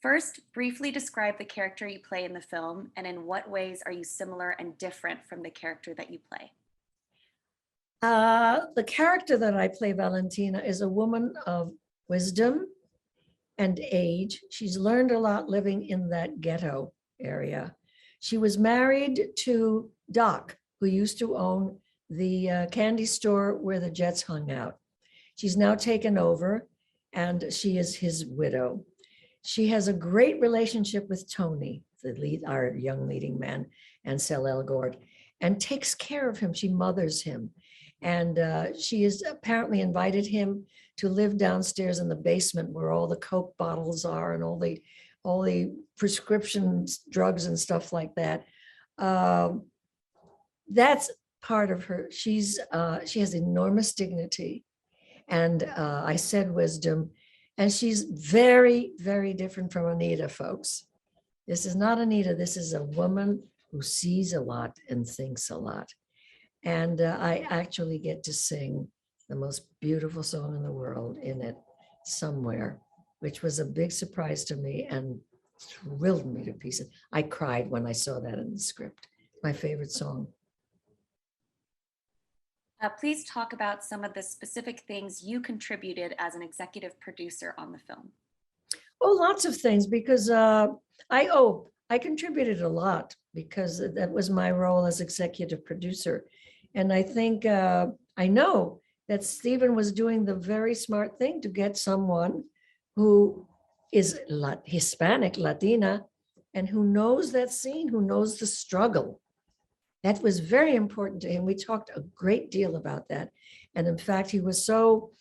First, briefly describe the character you play in the film and in what ways are you similar and different from the character that you play? The character that I play, Valentina, is a woman of wisdom and age. She's learned a lot living in that ghetto area. She was married to Doc, who used to own the candy store where the Jets hung out. She's now taken over, and she is his widow. She has a great relationship with Tony, our young leading man, Ansel Elgort, and takes care of him. She mothers him. And she has apparently invited him to live downstairs in the basement where all the Coke bottles are and all the prescription drugs and stuff like that. That's part of her. She has enormous dignity, and I said wisdom, and she's very, very different from Anita, folks. This is not Anita. This is a woman who sees a lot and thinks a lot. And I actually get to sing the most beautiful song in the world in it somewhere, which was a big surprise to me and thrilled me to pieces. I cried when I saw that in the script. My favorite song. Please talk about some of the specific things you contributed as an executive producer on the film. Oh, lots of things, because I contributed a lot because that was my role as executive producer. And I think I know that Stephen was doing the very smart thing to get someone who is Hispanic, Latina, and who knows that scene, who knows the struggle. That was very important to him. We talked a great deal about that. And in fact, he was so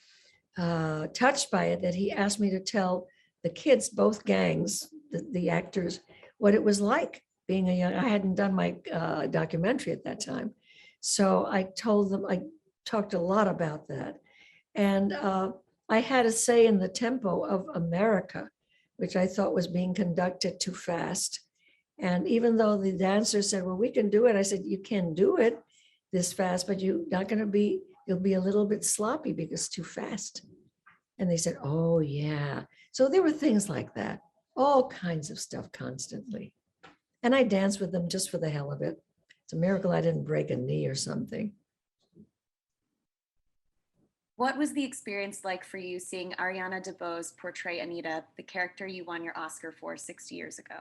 touched by it that he asked me to tell the kids, both gangs, the actors, what it was like being a young, I hadn't done my documentary at that time. So I told them, I talked a lot about that. And I had a say in the tempo of America, which I thought was being conducted too fast. And even though the dancers said, well, we can do it, I said, you can do it this fast, but you're not going to be, you'll be a little bit sloppy because it's too fast. And they said, oh, yeah. So there were things like that, all kinds of stuff constantly. And I danced with them just for the hell of it. It's a miracle I didn't break a knee or something. What was the experience like for you seeing Ariana DeBose portray Anita, the character you won your Oscar for 60 years ago?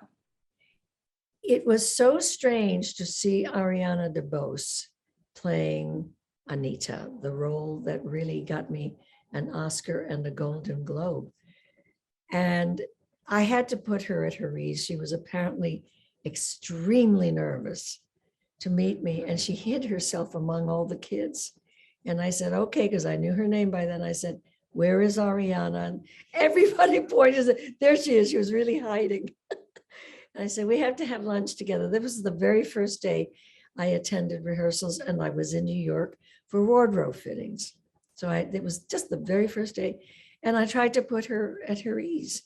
It was so strange to see Ariana DeBose playing Anita, the role that really got me an Oscar and a Golden Globe. And I had to put her at her ease. She was apparently extremely nervous to meet me, and she hid herself among all the kids. And I said, okay, because I knew her name by then. I said, where is Ariana? And everybody pointed, there she is. She was really hiding. And I said, we have to have lunch together. This was the very first day I attended rehearsals, and I was in New York for wardrobe fittings. So it was just the very first day. And I tried to put her at her ease.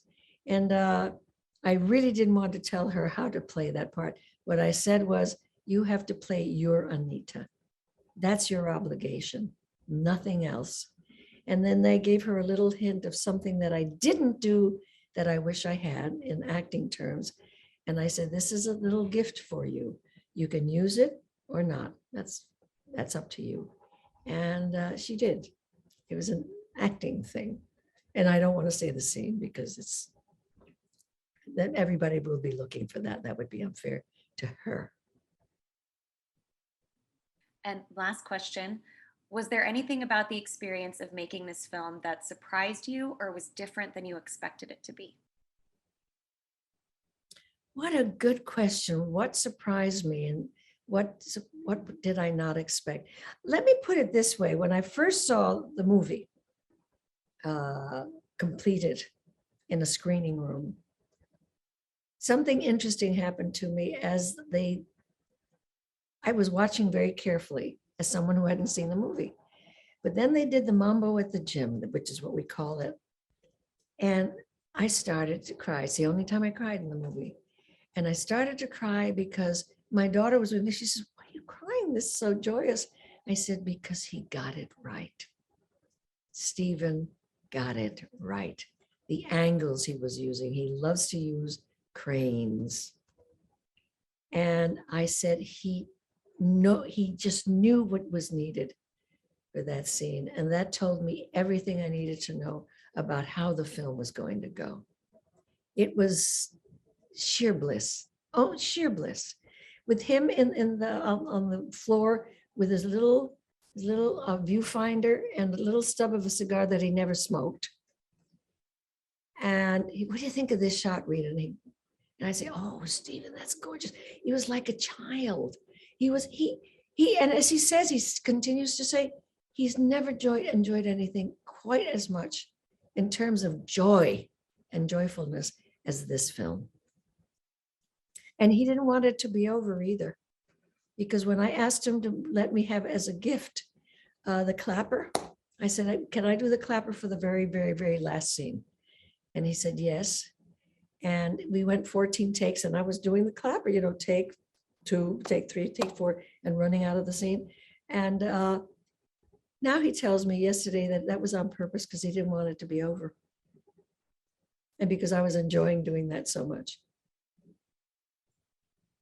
And I really didn't want to tell her how to play that part. What I said was, you have to play your Anita. That's your obligation, nothing else. And then they gave her a little hint of something that I didn't do that I wish I had in acting terms. And I said, this is a little gift for you. You can use it or not. That's up to you. And she did. It was an acting thing. And I don't want to say the scene because it's that everybody will be looking for that. That would be unfair to her. And last question, was there anything about the experience of making this film that surprised you or was different than you expected it to be? What a good question. What surprised me and what did I not expect? Let me put it this way. When I first saw the movie completed in a screening room, something interesting happened to me as I was watching very carefully as someone who hadn't seen the movie. But then they did the mambo at the gym, which is what we call it. And I started to cry. It's the only time I cried in the movie. And I started to cry because my daughter was with me. She says, why are you crying? This is so joyous. I said, because he got it right. Stephen got it right. the angles he was using. He loves to use cranes. And I said, he just knew what was needed for that scene. And that told me everything I needed to know about how the film was going to go. It was sheer bliss. Oh, sheer bliss. With him in the on the floor with his little viewfinder and a little stub of a cigar that he never smoked. And what do you think of this shot, Rita? And I say, oh, Stephen, that's gorgeous. He was like a child. And as he says, he continues to say, he's never enjoyed anything quite as much in terms of joy and joyfulness as this film. And he didn't want it to be over either, because when I asked him to let me have as a gift the clapper, I said, can I do the clapper for the very, very, very last scene? And he said, yes. And we went 14 takes, and I was doing the clapper, take 2, take 3, take 4, and running out of the scene. And now he tells me yesterday that was on purpose because he didn't want it to be over. And because I was enjoying doing that so much.